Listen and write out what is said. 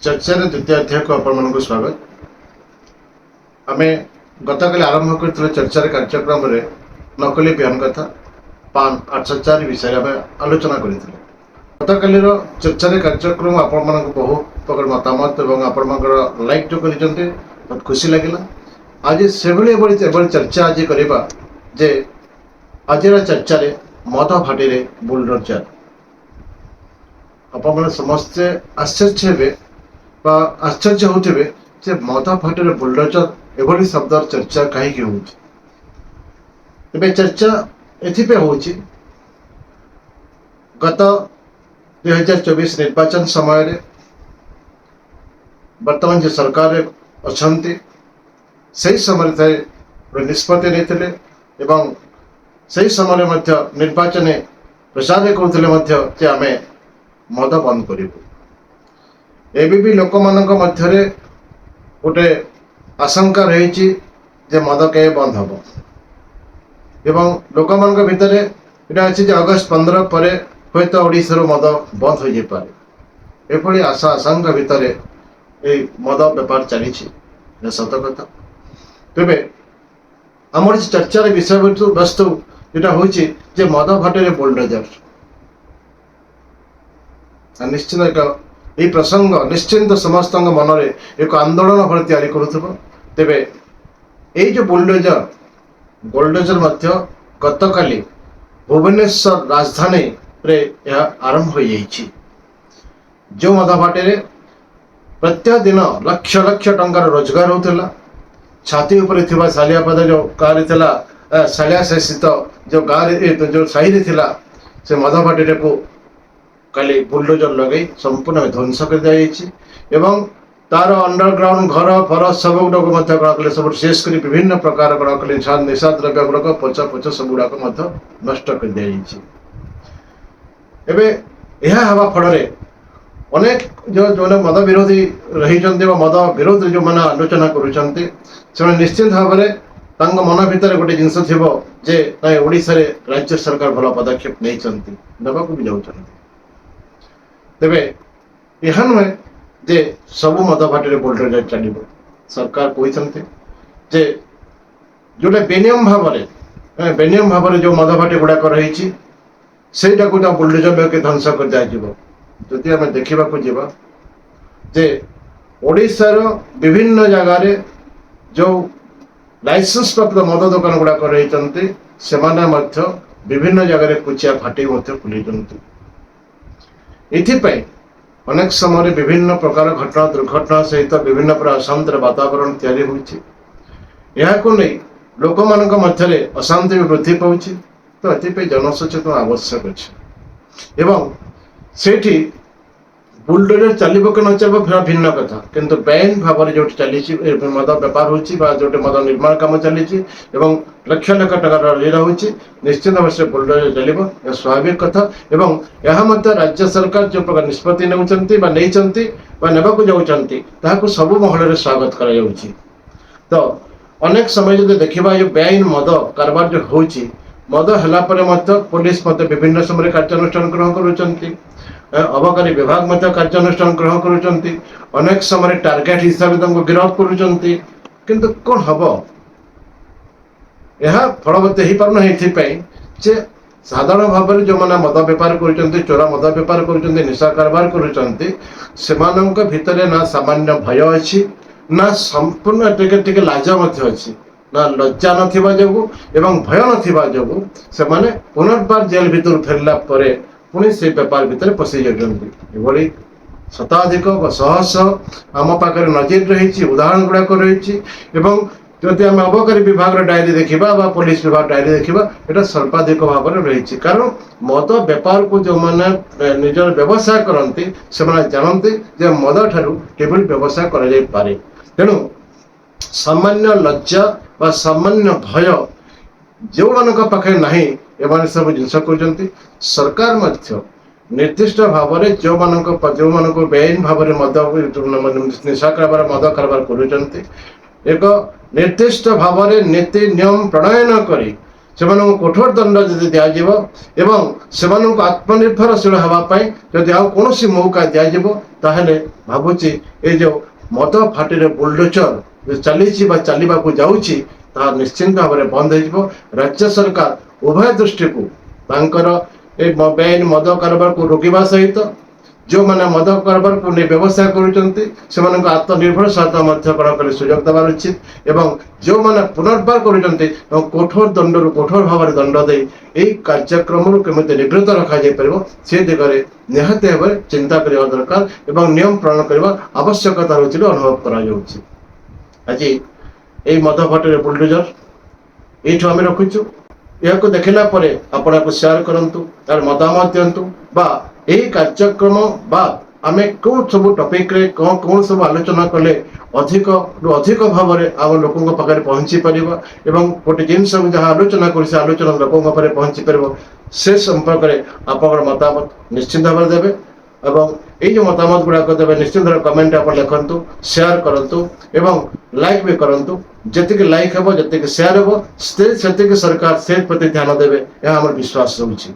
चर्चार द्वितीय अध्याय को आपण स्वागत। आम गतकाली आरंभ कर चर्चार कार्यक्रम में नकली बयान कथा पान 804 विषय आम आलोचना कर गतकाली चर्चार कार्यक्रम आपण बहु प्रकार मतामत और आपण लाइक जो कर बहुत खुशी लगे। आज से चर्चा आज करवा जे आज चर्चा मद भाटी बुलडोजर आप समस्ते आश्चर्य आश्चर्य होते जे मद भाटी बुलडोजर एभली शब्द चर्चा कहीं हो चर्चा एथिपे हो गत 2024 निर्वाचन समय वर्तमान जो सरकार अच्छे से समय निष्पत्ति नहीं से समय निर्वाचन प्रचार करते आम मद बंद करूँ। एबी भी लोक मध्य गोटे आशंका रही जे मद के बंद हम एवं लोक भितर यहाँ अच्छी अगस्त 15 पर हूँ तो ओडिशार मद बंद हो जाए एभली आशा आशंका भितर ये मद बेपार चली सत कथा। तेरे आम चर्चार विषय वस्तु यहाँ हूँ जे मद भाटी बुलडोजर निश्चित एक प्रसंग निश्चिंत समस्त मन में एक आंदोलन भाई तैयारी करुव। तेरे ये जो बुलडोजर गत काली भुवनेश्वर राजधानी रे आरंभ हो जाइए। जो मद भाटी प्रत्येक दिन लक्ष लक्ष टंकार रोजगार होता छाती उपर थिबा सालियापदा जो गाँव थी सालिया स्थित जो गाँव जो साही थिला से मद भाटी को काली बुलडोजर लगे संपूर्ण ध्वंस कर दिया एवं तार अंडरग्राउंड घर फर सब गुड़ाक कले सब शेष कर विभिन्न प्रकार कौन कले निशा द्रव्य गुड़ाक पचा पच सब गुड़ाक नष्ट कर दिया। हवा फल अनेक जो मद विरोधी रही मद विरोध जो मैंने आलोचना कर निश्चित भाव में मन भितर गोटे जिनस थी जे ना ओडिशा रे राज्य सरकार भल पदक्षेप नहीं नवाक भी जाऊँ। तेरे यह नुहे जे सबु मद भाटी बुलडोजर चलो सरकार कहते जे जोटा बेनियम भाव जो मद भाटी गुड़ाक रही से बुलडोजर लेके ध्वंस कर दिज्व। आम देखा जे ओडिशार विभिन्न जगार जो लाइसेंस प्राप्त मद दुकान गुड़ाक रही से विभिन्न जगह कुचिया फाटी खुली इथिपाई अनेक समय विभिन्न प्रकार घटना दुर्घटना सहित विभिन्न प्रकार अशांतिर वातावरण तैयारी होने लोक मध्य अशांति भी वृद्धि पाँच। तो ये जनसचेतन आवश्यक अच्छे एवं सेठी बुलडोजर चलो कि न चलो फिर भिन्न कथा किंतु बेआईन भाव में जो चली मद बेपार हो जो मद निर्माण कम चली लक्ष लक्ष टका लीला हो निश्चित भाव से बुलडोजर चलो यह स्वाभाविक कथा एवं यह राज्य सरकार जो प्रकार निष्पत्ति नहीं जाऊँगी सब महल स्वागत कर। तो अनेक समय जो देखा जो बेआईन मद कारबार जो हो मद है पुलिस विभिन्न समय कार्यानुष्ठान ग्रहण कर अबकारी विभाग कार्यानुष्ठान ग्रहण कर अनेक समय टार्गेट हिसाब से गिरफ्त कर कौन हम यह फलवती हो पारना ये साधारण भाव में जो मैंने मद बेपार कर चोरा मद बेपार कर निशा कारबार कर भितर ना सामान्य भय अच्छी ना संपूर्ण टे लाज अच्छी ना लज्जा नथिबा जोगु एवं भय नथिबा जोगु से माने पुनर्बार जेल भीतर फेरला परे पुणी से बेपार भितर पशि जाती शताधिक शह शह आम पाखे नजर रही उदाहरण गुड़ाक रही जदि आम अबकारी विभाग डायरी देखा पुलिस विभाग डायरी देखा यहाँ सर्वाधिक भाव में रही कारण मद बेपार को जो मैंने निजर व्यवसाय करती से जानते जे मद ठारू केवल व्यवसाय कर तेणु सामान्य लज्जा व सामान्य भय जो मानक पाखे ना एम सब जिनस कर सरकार निर्दिष्ट भाव में जो मानक बेआईन भाव में मद निशा कारबार मद कारबार कर एक निर्दिष्ट भाव में नीति नियम प्रणयन करी ସେମାନଙ୍କୁ କଠୋର ଦଣ୍ଡ ଯଦି ଦିଆଯିବ ଏବଂ ସେମାନଙ୍କୁ ଆତ୍ମନିର୍ଭରଶୀଳ ହେବା ପାଇଁ ଯଦି ଆଉ କୌଣସି ମୌକା ଦିଆଯିବ ତାହେଲେ ଭାବୁଛି ଏ ଯେଉଁ ମଦ ଫାଟିରେ ବୁଲଡୋଜର ଚାଲିଛି ବା ଚାଲିବାକୁ ଯାଉଛି ତାହା ନିଶ୍ଚିନ୍ତ ଭାବରେ ବନ୍ଦ ହେଇଯିବ। ରାଜ୍ୟ ସରକାର ଉଭୟ ଦୃଷ୍ଟିକୁ ତାଙ୍କର ଏ ବେଆଇନ ମଦ କାରବାରକୁ ରୋକିବା ସହିତ ଯେଉଁମାନେ ମଦ କାରବାରକୁ ନେଇ ବ୍ୟବସାୟ କରୁଛନ୍ତି ସେମାନଙ୍କୁ ଆତ୍ମନିର୍ଭରଶୀଳତା ମଧ୍ୟ କଣ କରି ସୁଯୋଗ ଦେବାର ଉଚିତ ଏବଂ ଯେଉଁମାନେ ପୁନର୍ବାର କରୁଛନ୍ତି କଠୋର ଦଣ୍ଡରୁ କଠୋର ଭାବରେ ଦଣ୍ଡ ଦେଇ ଏହି କାର୍ଯ୍ୟକ୍ରମରୁ କେମିତି ନିବୃତ୍ତ ରଖାଯାଇପାରିବ ସେ ଦିଗରେ ନିହାତି ଭାବରେ ଚିନ୍ତା କରିବା ଦରକାର ଏବଂ ନିୟମ ପ୍ରଣୟନ କରିବା ଆବଶ୍ୟକତା ରହିଛି ବୋଲି ଅନୁଭବ କରାଯାଉଛି। ଆଜି এই ମଦ ଫାଟିରେ ବୁଲଡୋଜର ଏଇଠୁ ଆମେ ରଖୁଛୁ। ଏହାକୁ ଦେଖିଲା ପରେ ଆପଣ ଏହାକୁ ସେୟାର କରନ୍ତୁ, ତାର ମତାମତ ଦିଅନ୍ତୁ ବା ଏହି କାର୍ଯ୍ୟକ୍ରମ ବା ଆମେ କେଉଁ ସବୁ ଟପିକରେ କଣ ସବୁ ଆଲୋଚନା କଲେ ଅଧିକରୁ ଅଧିକ ଭାବରେ ଆମ ଲୋକଙ୍କ ପାଖରେ ପହଞ୍ଚି ପାରିବ ଏବଂ ଗୋଟେ ଜିନିଷକୁ ଯାହା ଆଲୋଚନା କରି ସେ ଆଲୋଚନା ଲୋକଙ୍କ ପାଖରେ ପହଞ୍ଚି ପାରିବ ସେ ସମ୍ପର୍କରେ ଆପଣଙ୍କର ମତାମତ ନିଶ୍ଚିନ୍ତ ଭାବରେ ଦେବେ ଏବଂ এই যে মতামত গুড়াক দেবে নিশ্চিন্ত কমেন্ট আপনার লেখন্তু, সেয়ার করন্তু এবং লাইক भी করন্তু। যেতিকি লাইক হব যেতিকি সেয়ার হব সেতিকি सरकार से प्रति ध्यान देवे यह हमर विश्वास रहुछि।